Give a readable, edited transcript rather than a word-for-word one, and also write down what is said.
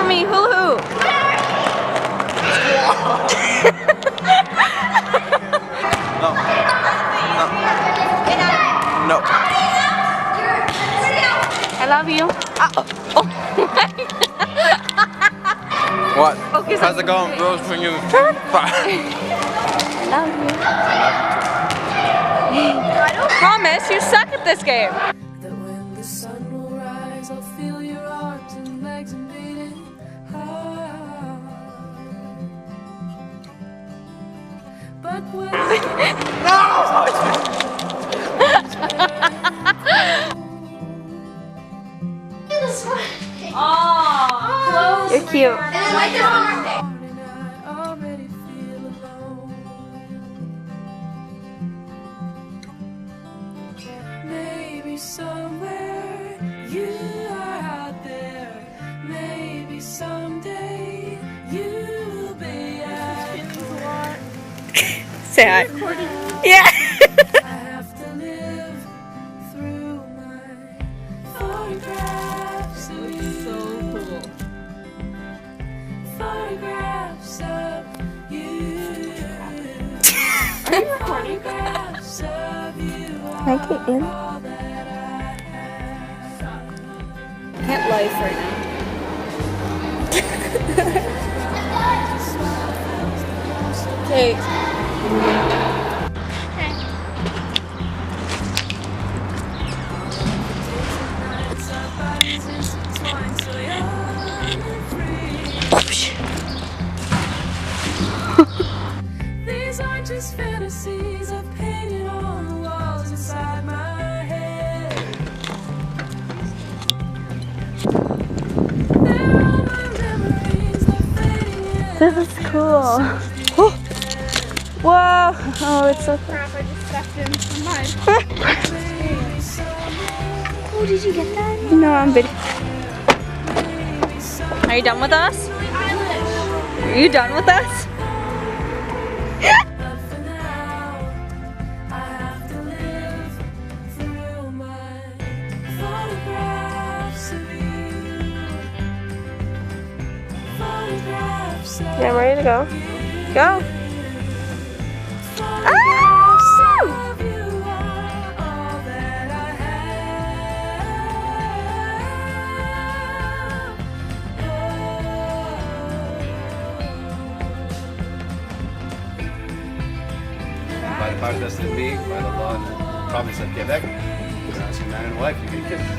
me, hula hoop. No. No. No. I love you. Oh. What? Focus How's on it going, me. bros? When you... I love you. Promise, you suck at this game. That when the sun will rise, I'll feel your arms and legs and beating heart. But when Oh, you're cute. morning, I already feel alone. Maybe somewhere you are out there. Maybe someday you'll be out. Say hi. Yeah. I have to live through my photographs of you. So cool. Photographs of you. Are you recording? Photographs of you. Can I get in? All that I can't live right now. Okay. These aren't just fantasies I've painted on the walls inside my head. They're all my memories, they're fading in. This is cool. Whoa! Oh, it's so cool. Crap, I just stepped in from mine. Maybe someday, Oh, did you get that? No, I'm video. maybe someday. Are you done with us? Are you done with us? But for now, I have to live through my photographs of you. Photographs of Yeah, I'm ready to go. Go. Photographs of you are all that I By the power destined to be, by the law and province of Quebec, man and wife, you get kissed.